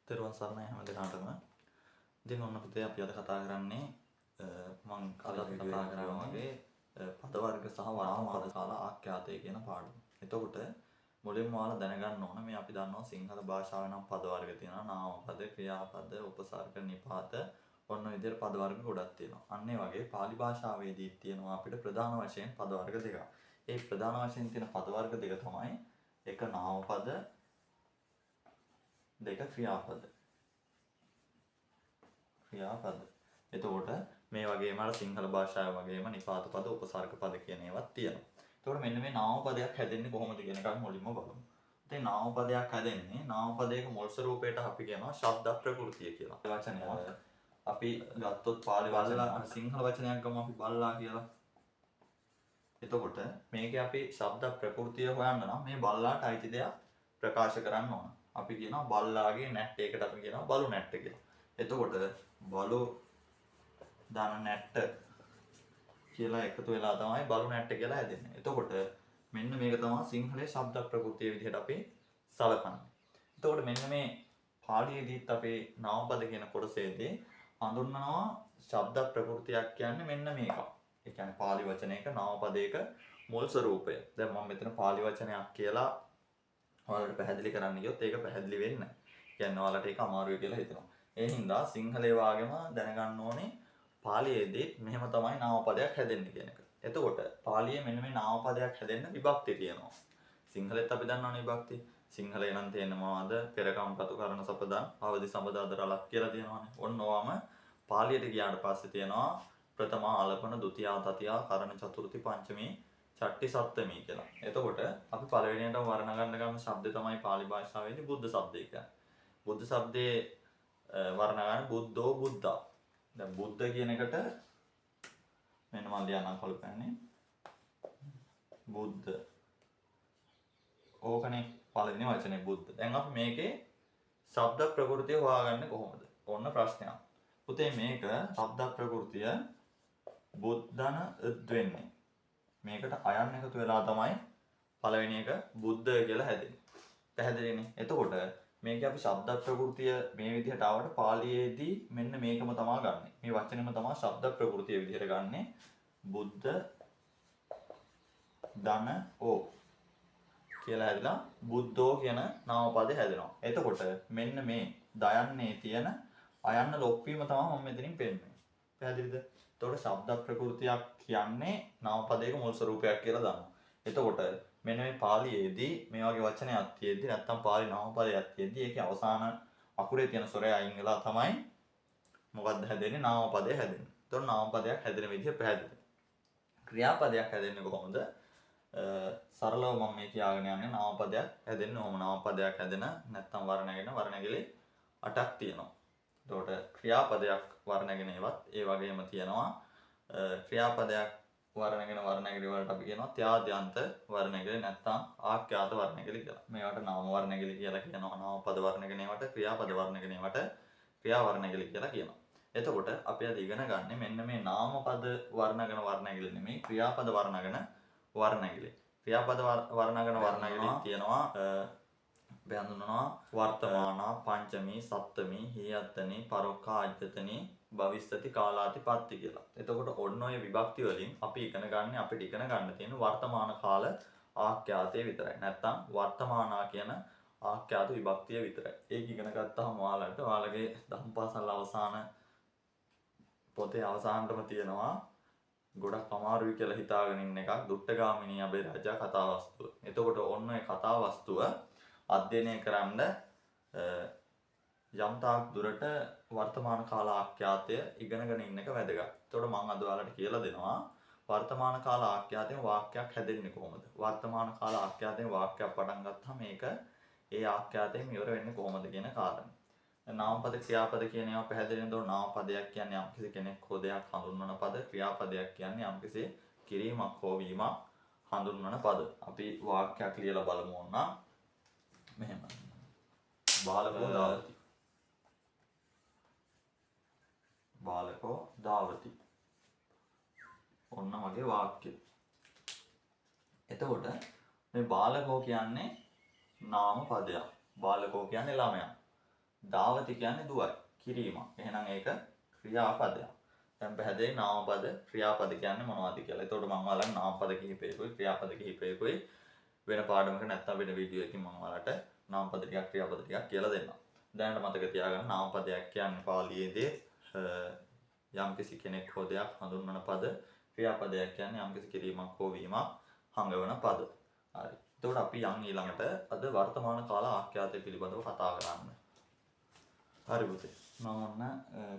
තෙරුවන් සරණයි හැම දිනකටම. ඉතින් ඔන්න පුතේ අපි අද කතා කරන්නේ මම කලින් කතා කරා වගේ පද වර්ග සහ වර්තමාන කාල ආඛ්‍යාතය කියන පාඩම. එතකොට මුලින්ම ඔයාලා දැනගන්න ඕන මේ අපි දන්නවා සිංහල භාෂාවේ නම් පද වර්ග තියෙනවා. නාම පද, ක්‍රියාපද, උපසර්ග, නිපාත ඔන්න විදිහට පද වර්ග ගොඩක් තියෙනවා. අන්න ඒ වගේ pāli භාෂාවේදී තියෙනවා අපිට ප්‍රධාන වශයෙන් පද වර්ග දෙකක්. ඒ ප්‍රධාන වශයෙන් තියෙන පද වර්ග දෙක තමයි එක නාම පද දෙක ක්‍රියාපද. එතකොට මේ වගේම අර සිංහල භාෂාව වගේම නිපාත පද, උපසර්ග පද කියන ඒවාත් තියෙනවා. එතකොට මෙන්න මේ නාම පදයක් හැදෙන්නේ කොහොමද කියන එක මුලින්ම බලමු. ඉතින් නාම පදයක් හැදෙන්නේ නාම පදයක මුල් ස්වරූපයට අපි කියනවා ශබ්ද ප්‍රകൃතිය කියලා. වචනය අපි ගත්තොත් පාලි වචන සිංහල වචනයක් ගමු අපි බල්ලා කියලා. එතකොට මේකේ අපි ශබ්ද ප්‍රകൃතිය හොයන්න නම් මේ බල්ලාට අයිති දෙයක් ප්‍රකාශ කරන්න ඕන. අපි කියනවා බල්ලාගේ නැට් එකකට අපි කියනවා බලු නැට් කියලා. එතකොට බලු ධන නැට්ට කියලා එකතු වෙලා තමයි බලු නැට්ට කියලා හැදෙන්නේ. එතකොට මෙන්න මේක තමයි සිංහලයේ ශබ්ද ප්‍රകൃතිය විදිහට අපි සලකන්නේ. එතකොට මෙන්න මේ පාලියේදීත් අපි නාමපද කියන කොටසේදී හඳුන්වනවා ශබ්ද ප්‍රകൃතියක් කියන්නේ මෙන්න මේක. ඒ කියන්නේ පාලි වචනයක නාමපදයක මුල් ස්වරූපය. දැන් මම මෙතන පාලි වචනයක් කියලා ඔයාලට පැහැදිලි කරන්න ගියොත් ඒක පැහැදිලි වෙන්නේ නැහැ. කියන්නේ ඔයාලට ඒක අමාරුයි කියලා හිතනවා. ඒ හින්දා සිංහලේ වාගේම දැනගන්න ඕනේ පාලියේදී මෙහෙම තමයි නාමපදයක් හැදෙන්නේ කියන එක. එතකොට පාලියේ මෙන්න මේ නාමපදයක් හැදෙන්න විභක්ති තියෙනවා. සිංහලෙත් අපි දන්නවනේ විභක්ති. සිංහලේ නම් තියෙන මොනවද? පෙරකම් පතු කරන සපදන් අවදි සම්බදාද රලක් කියලා තියෙනවානේ. ඔන්න ඔවම පාලියට ගියාට පස්සේ තියෙනවා ප්‍රථම ආලපන, ဒုတိ ය, තතිය, කරණ චතුර්ථි, පංචමී, චට්ටි, සප්තමී කියලා. එතකොට අපි පළවෙනියටම වර්ණ ගන්න ගන්න શબ્ද තමයි පාලි භාෂාවේදී බුද්ධ શબ્දය කියන්නේ. බුද්ධ શબ્දේ වර්ණ ගන්න බුද්ධෝ බුද්ධා. දැන් බුද්ධ කියන එකට මෙන්න මම ලියන්නම් කලපන්නේ. බුද්ධ. ඕකනේ පළවෙනි වචනේ බුද්ධ. දැන් අපි මේකේ ශබ්ද ප්‍රകൃතිය හොයාගන්නේ කොහොමද? ඔන්න ප්‍රශ්නයක්. පුතේ මේක ශබ්ද ප්‍රകൃතිය බුද්ධන ըද් වෙන්නේ. මේකට අයන් එකතු වෙලා තමයි පළවෙනි එක බුද්ධ කියලා හැදෙන්නේ. පැහැදිලිනේ? එතකොට මේක අපි ශබ්ද ප්‍රകൃතිය මේ විදිහට ආවට පාලියේදී මෙන්න මේකම තමයි ගන්නෙ. මේ වචනේම තමයි ශබ්ද ප්‍රകൃතිය විදිහට ගන්නෙ. බුද්ධ ධන ඕ කියලා හැදලා බුද්ධෝ කියන නාමපදේ හැදෙනවා. එතකොට මෙන්න මේ දයන්නේ තියෙන අයන්න ලොක්වීම තමයි මම මෙතනින් පෙන්නන්නේ. පැහැදිලිද? එතකොට ශබ්ද ප්‍රകൃතියක් කියන්නේ නාමපදයක මුල් ස්වරූපයක් කියලා දන්නවා. එතකොට මෙන්න මේ පාලියේදී මේ වගේ වචනයක් තියෙද්දි නැත්තම් පාලි නාමපදයක් තියෙද්දි ඒකේ අවසාන අකුරේ තියෙන ස්වරය අයින් වෙලා තමයි මොකක්ද හැදෙන්නේ? නාමපදය හැදෙන්නේ. එතකොට නාමපදයක් හැදෙන විදිහ පැහැදිලි. ක්‍රියාපදයක් හැදෙන්නේ කොහොමද? සරලව මම මේ කියාගෙන යන්නේ නාමපදයක් හැදෙන්නේ කොහොම? නාමපදයක් හැදෙන නැත්තම් වර්ණගිලි 8ක් තියෙනවා. එතකොට ක්‍රියාපදයක් වර්ණගෙන ඒවත් ඒ වගේම තියෙනවා. ක්‍රියාපදයක් වර්ණගිලි වලට අපි කියනවා ත්‍යාද්‍යන්ත වර්ණගිලි නැත්නම් ආඛ්‍යාත වර්ණගිලි කියලා. මේවට නාම වර්ණගිලි කියලා කියනවා. නාම පද වර්ණගෙන ඒවට ක්‍රියාපද වර්ණගෙන ඒවට ක්‍රියා වර්ණගිලි කියලා කියනවා. එතකොට අපි අද ඉගෙන ගන්න මෙන්න මේ නාම පද වර්ණගෙන වර්ණගිලි නෙමෙයි ක්‍රියාපද වර්ණගෙන වර්ණගිලි. ක්‍රියාපද වර්ණගෙන වර්ණගිලි තියෙනවා බඳුනනවා වර්තමාන, පංචමී, සප්තමී, හේයත්තනී, පරෝක්ඛා, අජ්ජතනී, භවිෂ්‍යති, කාලාතිපත්ති කියලා. එතකොට ඔන්න ඔය විභක්ති වලින් අපි ඉගෙන ගන්න තියෙන වර්තමාන කාල ආඛ්‍යාතය විතරයි. නැත්තම් වර්තමානා කියන ආඛ්‍යාත විභක්තිය විතරයි. ඒක ඉගෙන ගත්තාම ඔයාලගේ ධම්පාසල් අවසාන පොතේ අවසානටම තියෙනවා ගොඩක් අමාරුයි කියලා හිතාගෙන ඉන්න එකක් දුට්ටගාමිනී අබේරාජා කතාවස්තුව. එතකොට ඔන්න ඔය කතාවස්තුව අධ්‍යයනය කරන්න යම් තාක් දුරට වර්තමාන කාල ආඛ්‍යාතය ඉගෙනගෙන ඉන්න එක වැදගත්. එතකොට මම අද ඔයාලට කියලා දෙනවා වර්තමාන කාල ආඛ්‍යාතයෙන් වාක්‍යයක් හැදෙන්නේ කොහොමද? වර්තමාන කාල ආඛ්‍යාතයෙන් වාක්‍යයක් පටන් ගත්තාම මේක ඒ ආඛ්‍යාතයෙන් ඉවර වෙන්නේ කොහොමද කියන කාරණේ. නාමපද ක්‍රියාපද කියන ඒවා පැහැදිලි වෙනකොට නාමපදයක් කියන්නේ යම්කිසි කෙනෙක් හෝ දෙයක් හඳුන්වන පද. ක්‍රියාපදයක් කියන්නේ යම්කිසි කිරීමක් හෝ වීමක් හඳුන්වන පද. අපි වාක්‍යයක් ලියලා බලමු ඕන. මෙහෙම. බාලකෝ දාවති. බාලකෝ දාවති. ඔන්න වගේ වාක්‍ය. එතකොට මේ බාලකෝ කියන්නේ නාම පදයක්. බාලකෝ කියන්නේ ළමයා. දාවති කියන්නේ දුවයි. කිරීමක්. එහෙනම් ඒක ක්‍රියාපදයක්. දැන් පැහැදිලි නාමපද ක්‍රියාපද කියන්නේ මොනවද කියලා. එතකොට මම ඔයාලට නාමපද කිහිපයකුයි ක්‍රියාපද කිහිපයකුයි වෙන පාඩමක නැත්නම් වෙන වීඩියෝ එකකින් මම ඔයාලට නාමපද ටිකක් ක්‍රියාපද ටිකක් කියලා දෙන්නම්. දැනට මතක තියාගන්න නාමපදයක් කියන්නේ පාලියේදී යම්කිසි කෙනෙක් හෝ දෙයක් හඳුන්වන පද. ක්‍රියාපදයක් කියන්නේ යම්කිසි කිරීමක් හෝ වීමක් හඟවන පද. හරි. එතකොට අපි යන් ඊළඟට අද වර්තමාන කාල ආඛ්‍යාතය පිළිබඳව කතා කරන්න. හරි පුතේ. මම ඔන්න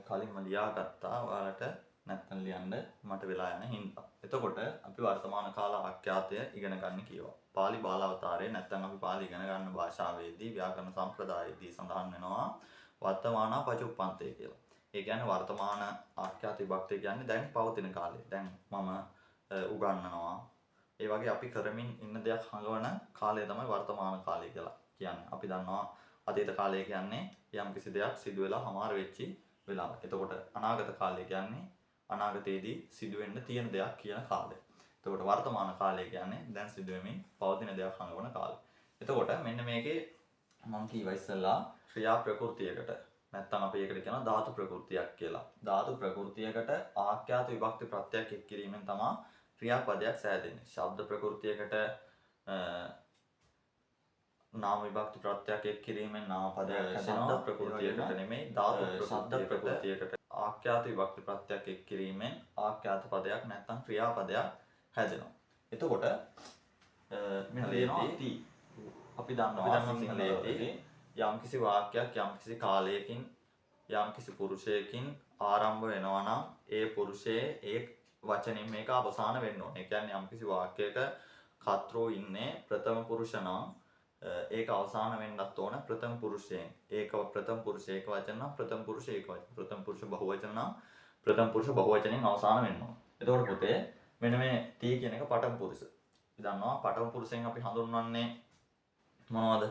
කලින්ම ලියාගත්තා ඔයාලට නැත්නම් ලියන්න මට වෙලා යන හින්දා. එතකොට අපි වර්තමාන කාල ආඛ්‍යාතය ඉගෙන ගන්න කියවා. පාලි බාලාවතාරයේ නැත්නම් අපි පාලි ඉගෙන ගන්න භාෂාවේදී ව්‍යාකරණ සම්ප්‍රදායේදී සඳහන් වෙනවා වර්තමාන පචුප්පන්තය කියලා. ඒ කියන්නේ වර්තමාන ආඛ්‍යාත විභක්තය කියන්නේ දැන් පවතින කාලය. දැන් මම උගන්වනවා. ඒ වගේ අපි කරමින් ඉන්න දෙයක් හඟවන කාලය තමයි වර්තමාන කාලය කියලා කියන්නේ. අපි දන්නවා අතීත කාලය කියන්නේ යම්කිසි දෙයක් සිදු වෙලා හමාර වෙච්චි වෙලාවක්. එතකොට අනාගත කාලය කියන්නේ අනාගතයේදී සිදු වෙන්න තියෙන දෙයක් කියන කාලය. එතකොට වර්තමාන කාලය කියන්නේ දැන් සිදු වෙමින් පවතින දෙයක් හඟවන කාලය. එතකොට මෙන්න මේකේ මම කීවා ඉස්සෙල්ලා ක්‍රියා ප්‍රකෘතියකට නැත්නම් අපි ඒකට කියනවා ධාතු ප්‍රකෘතියක් කියලා. ධාතු ප්‍රකෘතියකට ආඛ්‍යාත විභක්ති ප්‍රත්‍යක් එක් කිරීමෙන් තමයි ක්‍රියාපදයක් සෑදෙන්නේ. ශබ්ද ප්‍රකෘතියකට නාම විභක්ති ප්‍රත්‍යක් එක් කිරීමෙන් නාමපදයක් හැදෙනවා. ශබ්ද ප්‍රකෘතියකට නෙමෙයි ධාතු ප්‍රකෘතියකට ආඛ්‍යාත විභක්ති ප්‍රත්‍යක් එක් කිරීමෙන් ආඛ්‍යාත පදයක් නැත්නම් ක්‍රියාපදයක් හැදෙනවා. එතකොට මෙතනදී අපි දන්නවා සිංහලයේදී යම්කිසි වාක්‍යයක් යම්කිසි කාලයකින් යම්කිසි පුරුෂයකින් ආරම්භ වෙනවා නම් ඒ පුරුෂයේ ඒ වචනින් මේක අවසාන වෙන්න ඕනේ. ඒ කියන්නේ යම්කිසි වාක්‍යයක කර්තෘ ඉන්නේ ප්‍රථම පුරුෂ නම් ඒක අවසාන වෙන්නත් ඕන ප්‍රථම පුරුෂයෙන්. ඒක ප්‍රථම පුරුෂ ඒක වචන නම් ප්‍රථම පුරුෂ ඒක වචන. ප්‍රථම පුරුෂ බහුවචන නම් ප්‍රථම පුරුෂ බහුවචනෙන් අවසාන වෙන්න ඕන. එතකොට පුතේ මෙන්න මේ තී කියන එක පඨම පුරුෂ. අපි දන්නවා පඨම පුරුෂයෙන් අපි හඳුන්වන්නේ මොනවද?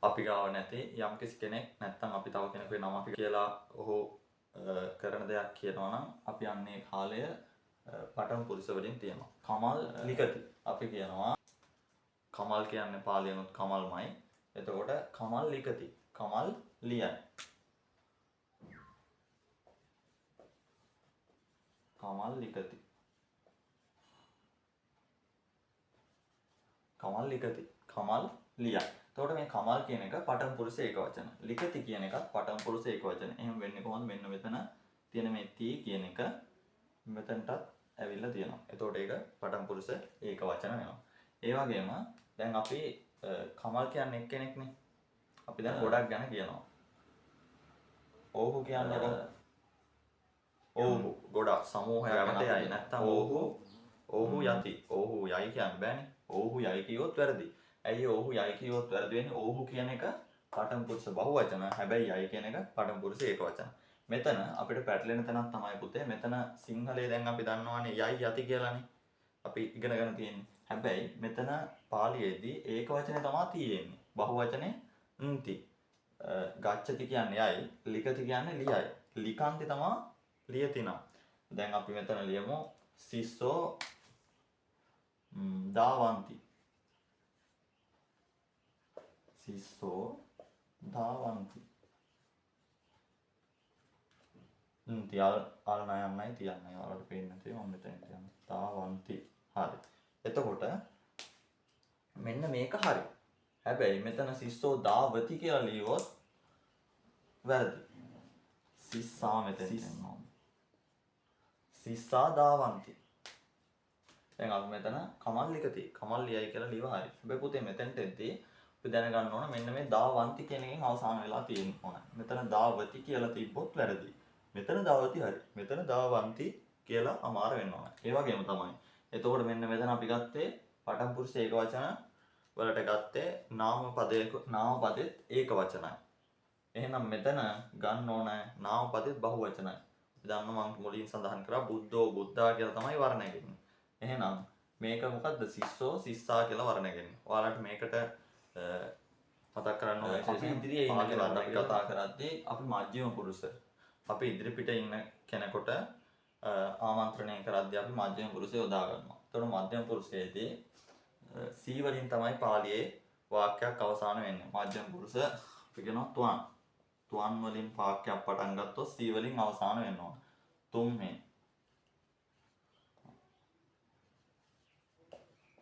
අපි ගාව නැති යම්කිසි කෙනෙක් නැත්නම් අපි තව කෙනෙකුගේ නම අපි කියලා ඔහු කරන දෙයක් කියනවා නම් අපි යන්නේ කාලය පඨම පුරුෂ වලින් තියෙනවා. කමල් ලිකති අපි කියනවා කමල් කියන්නේ පාලියනොත් කමල්මයි. එතකොට කමල් ලිකති. කමල් ලියයි. කමල් ලිකති. කමල් ලිකති. කමල් ලියයි. එතකොට මේ කමල් කියන එක පඨම පුරුෂ ඒක වචන. ලිකති කියන එකත් පඨම පුරුෂ ඒක වචන. එහෙම වෙන්නේ කොහොමද? මෙන්න මෙතන තියෙන මේ තී කියන එක මෙතනටත් ඇවිල්ලා තියෙනවා. එතකොට ඒක පඨම පුරුෂ ඒක වචන වෙනවා. ඒ වගේම දැන් අපි කමල් කියන්නේ එක්කෙනෙක්නේ. අපි දැන් ගොඩක් ගැන කියනවා. ඕහු කියන්නේ ඕහු ගොඩක් සමූහයක් යටතේ නැත්තම් ඕහු යති. ඕහු යයි කියන්න බෑනේ. ඕහු යයි කියොත් වැරදි. ඇයි ඕහු යයි කියොත් වැරදි වෙන්නේ? ඕහු කියන එක පඨම පුරුෂ බහුවචන. හැබැයි යයි කියන එක පඨම පුරුෂ ඒක වචන. මෙතන අපිට පැටලෙන තැනක් තමයි පුතේ. මෙතන සිංහලයේ දැන් අපි දන්නවානේ යයි යති කියලානේ. අපි ඉගෙන ගන්න තියෙන්නේ. හැබැයි මෙතන පාලියේදී ඒක වචනේ තමයි තියෙන්නේ. බහුවචනේ න්ති. ගච්ඡති කියන්නේ යයි, ලිකති කියන්නේ ලියයි. ලිකන්ති තමයි ලියතිනා. දැන් අපි මෙතන ලියමු සිස්සෝ දාවಂತಿ. සිස්සෝ දාවಂತಿ. තියල් අල්නයන්නයි තියන්නේ. ඔයාලට පේන්නේ නැති මම මෙතන තියන්නේ. දාවಂತಿ. හරි. එතකොට මෙන්න මේක හරි. හැබැයි මෙතන සිස්සෝ දාවති කියලා ලියුවොත් වැරදි. සිස්සා මෙතන තියෙනවා. සිස්සා දාවಂತಿ. දැන් අපි මෙතන කමල් ලිකති. කමල් ලියයි කියලා ලියව හරි. හැබැයි පුතේ මෙතනට එද්දී අපි දැනගන්න ඕන මෙන්න මේ දාවಂತಿ කියන එකෙන් අවසාන වෙලා තියෙන්න ඕන. මෙතන දාවති කියලා තිබ්බොත් වැරදි. මෙතන දාවති හරි. මෙතන දාවಂತಿ කියලා අමාර වෙන්න ඕන. ඒ වගේම තමයි. එතකොට මෙන්න මෙතන අපි ගත්තේ පඨම පුරුෂ ඒක වචන වලට ගත්තේ නාම පදෙත් ඒක වචනයි. එහෙනම් මෙතන ගන්න ඕන නාම පදෙත් බහු වචනයි. අපි දන්නවා මම මුලින් සඳහන් කරා බුද්ධෝ බුද්ධා කියලා තමයි වර්ණ නැගෙන්නේ. එහෙනම් මේක මොකද්ද? සිස්සෝ සිස්සා කියලා වර්ණ නැගෙන්නේ. ඔයාලට මේකට මතක් කරන්න ඕනේ අපි ඉදිරියේ ඉන්න කෙනාට අපි කතා කරද්දී අපි මධ්‍යම පුරුෂ අපි ඉදිරි පිට ඉන්න කෙනෙකුට ආමන්ත්‍රණය කරද්දී අපි මධ්‍යම පුරුෂය යොදා ගන්නවා. එතකොට මධ්‍යම පුරුෂයේදී සී වලින් තමයි පාලියේ වාක්‍යයක් අවසාන වෙන්නේ. මධ්‍යම පුරුෂ අපි කියනවා ත්වං. තුන් වලින් වාක්‍යයක් පටන් ගත්තොත් සී වලින් අවසාන වෙන්න ඕන. තුම්හේ.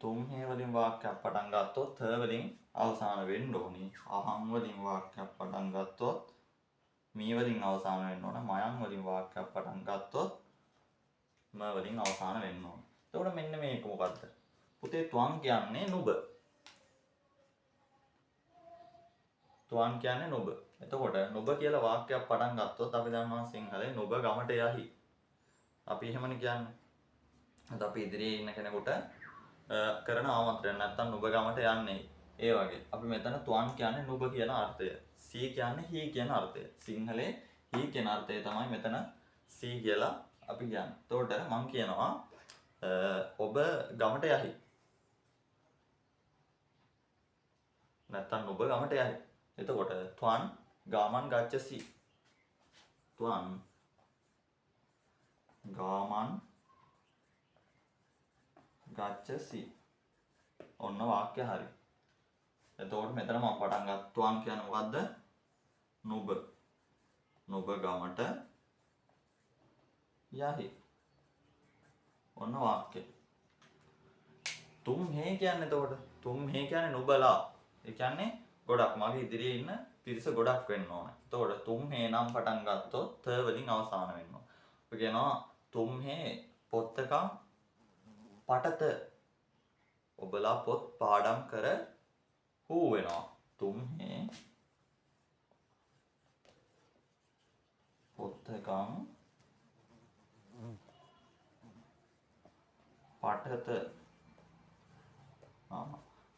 තුම්හේ වලින් වාක්‍යයක් පටන් ගත්තොත් ත වලින් අවසාන වෙන්න ඕනි. අහං වලින් වාක්‍යයක් පටන් ගත්තොත් මී වලින් අවසාන වෙන්න ඕන. මයං වලින් වාක්‍යයක් පටන් ගත්තොත් ම වලින් අවසාන වෙන්න ඕන. එතකොට මෙන්න මේක මොකද්ද? පුතේ ත්වං කියන්නේ නුඹ. ත්වං කියන්නේ නුඹ. එතකොට නුඹ කියලා වාක්‍යයක් පටන් ගත්තොත් අපි දන්නවා සිංහලෙන් නුඹ ගමට යහි. අපි එහෙමනේ කියන්නේ. අද අපි ඉදිරියේ ඉන්න කෙනෙකුට කරන ආමන්ත්‍රණයක් නැත්තම් නුඹ ගමට යන්නේ. ඒ වගේ. අපි මෙතන ත්වං කියන්නේ නුඹ කියන අර්ථය. සී කියන්නේ හී කියන අර්ථය. සිංහලේ හී කියන අර්ථය තමයි මෙතන සී කියලා අපි කියන්නේ. එතකොට මම කියනවා ඔබ ගමට යහි. නැත්තම් ඔබ ගමට යහි. එතකොට ත්වං ගාමන් ගච්ඡසි. ත්වං ගාමන් ගච්ඡසි. ඔන්න වාක්‍ය හරි. එතකොට මෙතන මම පටන් ගත්ත ත්වං කියන්නේ මොකද්ද? නුඹ. නුඹ ගමට යහි. ඔන්න වාක්‍ය. තුම්හේ කියන්නේ එතකොට තුම්හේ කියන්නේ නුඹලා. ඒ කියන්නේ ගොඩක් මගේ ඉදිරියේ ඉන්න පිරිස ගොඩක් වෙන්න ඕන. එතකොට තුම්හේ නම් පටන් ගත්තොත් ත වලින් අවසාන වෙන්න ඕන. අපි කියනවා තුම්හේ පොත්තකම් පටත. ඔබලා පොත් පාඩම් කර හූ වෙනවා. තුම්හේ පොත්තකම් පටත.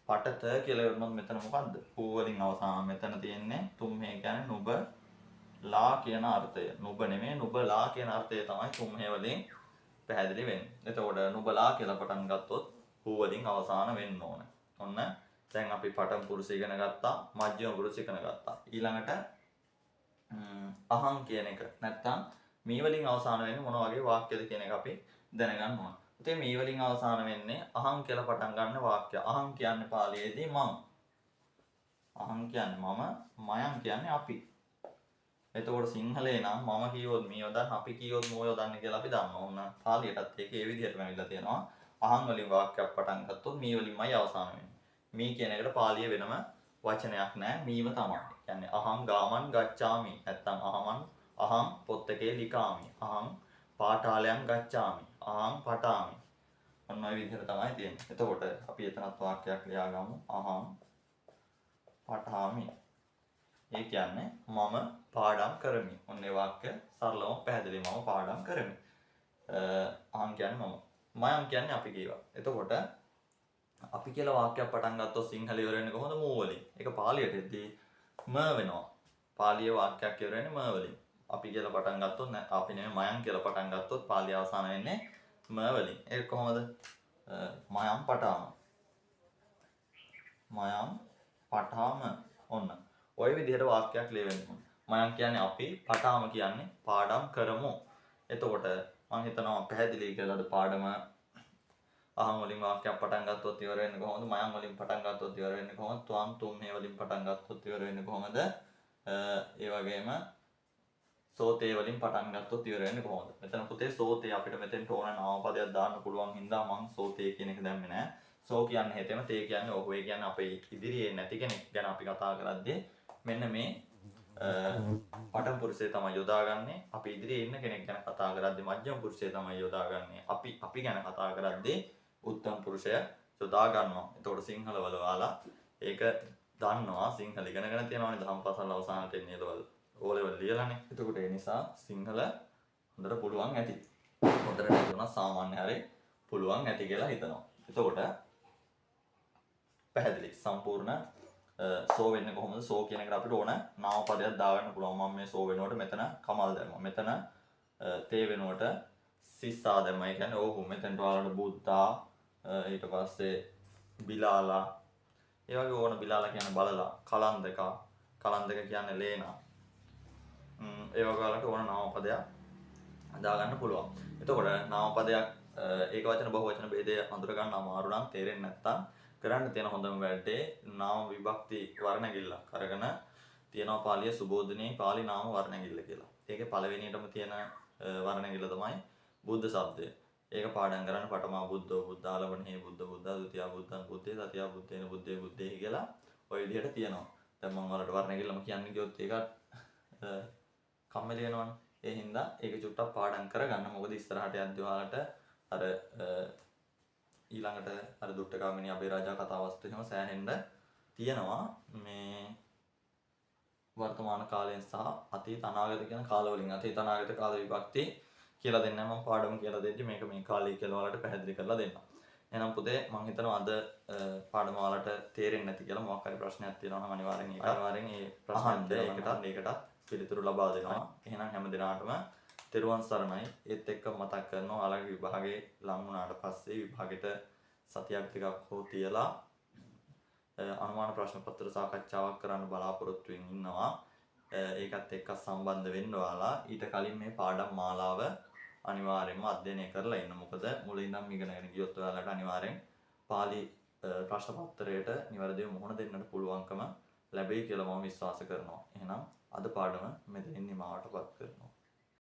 පටත කියලා වුණොත් මෙතන මොකද්ද? හූ වලින් අවසාන. මෙතන තියෙන්නේ තුම්හේ කියන්නේ නුඹ ලා කියන අර්ථය. නුඹ නෙමෙයි නුඹලා කියන අර්ථය තමයි තුම්හේ වලින් පැහැදිලි වෙන්නේ. එතකොට නුඹලා කියලා පටන් ගත්තොත් හූ වලින් අවසාන වෙන්න ඕන. ඔන්න දැන් අපි පඨම පුරුෂ ඉගෙන ගත්තා, මධ්‍යම පුරුෂ ඉගෙන ගත්තා. ඊළඟට අහං කියන එක නැත්තම් මේ වලින් අවසාන වෙන්නේ මොන වගේ වාක්‍යද කියන එක අපි දැනගන්න ඕන. ඉතින් මේ වලින් අවසාන වෙන්නේ අහං කියලා පටන් ගන්න වාක්‍ය. අහං කියන්නේ පාලියේදී මම. අහං කියන්නේ මම, මයං කියන්නේ අපි. එතකොට සිංහලේ නම් මම කියවොත් මේ යොදන්න, අපි කියවොත් මෝ යොදන්න කියලා අපි දන්නවා. ඕන පාලියටත් ඒක ඒ විදිහටම ඇවිල්ලා තියෙනවා. අහං වලින් වාක්‍යයක් පටන් ගත්තොත් මේ වලින්මයි අවසාන වෙන්නේ. මේ කියන එකට පාලිය වෙනම වචනයක් නැහැ. මීම තමයි. කියන්නේ අහං ගාමන් ගච්ඡාමි. නැත්තම් අහං පොත්තකේ ලිකාමි. අහං පාඨාලයන් ගච්ඡාමි. අහං පඨාමි. ඔන්න ඔය විදිහට තමයි තියෙන්නේ. එතකොට අපි එතනත් වාක්‍යයක් ලියාගමු. අහං පඨාමි. ඒ කියන්නේ මම පාඩම් කරමි. ඔන්න ඒ වාක්‍ය සරලවම පැහැදිලි මම පාඩම් කරමි. අහං කියන්නේ මම. මයම් කියන්නේ අපි කියවා. එතකොට අපි කියලා වාක්‍යයක් පටන් ගත්තොත් සිංහල ඉවර වෙන්නේ කොහොමද? මූ වලින්. ඒක පාලියට එද්දී ම වෙනවා. පාලිය වාක්‍යයක් ඉවර වෙන්නේ ම වලින්. අපි කියලා පටන් ගත්තොත් අපි නෙමෙයි මයම් කියලා පටන් ගත්තොත් පාලිය අවසාන වෙන්නේ ම වලින්. ඒක කොහොමද? මයම් පඨාම. මයම් පඨාම. ඔන්න. ওই විදිහට වාක්‍යයක් ලියවෙන්න ඕන. මයම් කියන්නේ අපි, පඨාම කියන්නේ පාඩම් කරමු. එතකොට මම හිතනවා පැහැදිලි කියලාද පාඩම අහං වලින් වාක්‍යයක් පටන් ගත්තොත් ඉවර වෙන්නේ කොහොමද? මයම් වලින් පටන් ගත්තොත් ඉවර වෙන්නේ කොහොමද? ත්වං තුම්හේ වලින් පටන් ගත්තොත් ඉවර වෙන්නේ කොහොමද? ඒ වගේම සෝතේ වලින් පටන් ගත්තොත් ඉවර වෙන්නේ කොහොමද? මෙතන පුතේ සෝතේ අපිට මෙතෙන්ට ඕන නාමපදයක් දාන්න පුළුවන් හින්දා මම සෝතේ කියන එක දැම්මේ නෑ. සෝ කියන්නේ හේතෙම, තේ කියන්නේ ඔහු. ඒ කියන්නේ අපේ ඉදිරියේ නැති කෙනෙක් ගැන අපි කතා කරද්දී මෙන්න මේ පඨම පුරුෂය තමයි යොදාගන්නේ. අපි ඉදිරියේ ඉන්න කෙනෙක් ගැන කතා කරද්දී මධ්‍යම පුරුෂය තමයි යොදාගන්නේ. අපි ගැන කතා කරද්දී උත්තම පුරුෂය යොදා ගන්නවා. එතකොට සිංහල වල ඔයාලා ඒක දන්නවා. සිංහල ඉගෙනගෙන තියෙනවානේ දහම් පාසල් අවසානට එන්නේ ඒවල. ඕලෙවල් ලියලානේ. එතකොට ඒ නිසා සිංහල හොඳට පුළුවන් ඇති. හොඳට නැතුණා සාමාන්‍ය හරි පුළුවන් ඇති කියලා හිතනවා. එතකොට පැහැදිලි සම්පූර්ණ සෝ වෙන්නේ කොහොමද? සෝ කියන එකට අපිට ඕන නාමපදයක් දාගන්න පුළුවන්. මම මේ සෝ වෙනුවට මෙතන කමල් දැම්මා. මෙතන තේ වෙනුවට සිස්සා දැම්මා. ඒ කියන්නේ ඔහු. මෙතනට ඔයාලට බුද්ධා, ඊට පස්සේ බිලාලා, ඒ වගේ ඕන. බිලාලා කියන්නේ බලලා. කලන්දකා, කලන්දක කියන්නේ ලේනා. ඒ වගේ ඔයාලට ඕන නාමපදයක් දාගන්න පුළුවන්. එතකොට නාමපදයක් ඒක වචන බහු වචන ભેදය අඳුර ගන්න අමාරු නම් තේරෙන්නේ නැත්තම් කරන්න තියෙන හොඳම වැඩේ නාම විභක්ති වර්ණගිල්ලක් අරගෙන තියෙනවා පාලිය සුබෝධනේ පාලි නාම වර්ණගිල්ල කියලා. ඒකේ පළවෙනියටම තියෙන වර්ණගිල්ල තමයි බුද්ධ શબ્දය. ඒක පාඩම් කරන්න පඨමා බුද්ධෝ බුද්ධාලවණේ බුද්ධ බුද්ධා ဒုတိ ය බුද්ධං බුද්ධේ තතිය බුद्धේන බුද්ධේ බුද්ධේ කියලා ඔය විදිහට තියෙනවා. දැන් මම ඔයාලට වර්ණගිල්ලම කියන්න ගියොත් ඒකත් කම්මැලි වෙනවනේ. ඒ හින්දා ඒක චුට්ටක් පාඩම් කරගන්න. මොකද ඉස්සරහට යද්දී ඔයාලට අර ඊළඟට අර දුට්ටගාමිනී අබේරාජා කතාවස්තු එහෙම සෑහෙන්න තියෙනවා. මේ වර්තමාන කාලයෙන් සහ අතීත අනාගත කියන කාලවලින් අතීත අනාගත කාල විභක්ති කියලා දෙන්න මම පාඩම කියලා දෙද්දි මේක මේ කාලය කියලා ඔයාලට පැහැදිලි කරලා දෙන්නම්. එහෙනම් පුතේ මම හිතනවා අද පාඩම ඔයාලට තේරෙන්නේ නැති කියලා මොකක් හරි ප්‍රශ්නයක් තියෙනවා නම් අනිවාර්යෙන් ඒ ප්‍රශ්නෙට ඒකට පිළිතුරු ලබා දෙනවා. එහෙනම් හැම දිනාටම තෙරුවන් සරණයි. ඒත් එක්ක මතක් කරනවා ඔයාලගේ විභාගේ ලං වුණාට පස්සේ විභාගෙට සතියක් ටිකක් හෝ තියලා අනුමාන ප්‍රශ්න පත්‍ර සාකච්ඡාවක් කරන්න බලාපොරොත්තු වෙමින් ඉන්නවා. ඒකත් එක්ක සම්බන්ධ වෙන්න ඔයාලා ඊට කලින් මේ පාඩම් මාලාව අනිවාර්යයෙන්ම අධ්‍යයනය කරලා ඉන්න. මොකද මුලින්නම් ඉගෙනගෙන ගියොත් ඔයාලට අනිවාර්යෙන් පාලි ප්‍රශ්න පත්‍රයට නිවැරදිව මුහුණ දෙන්නට පුළුවන්කම ලැබෙයි කියලා මම විශ්වාස කරනවා. එහෙනම් අද පාඩම මෙතනින් නිමාවටපත් කරනවා.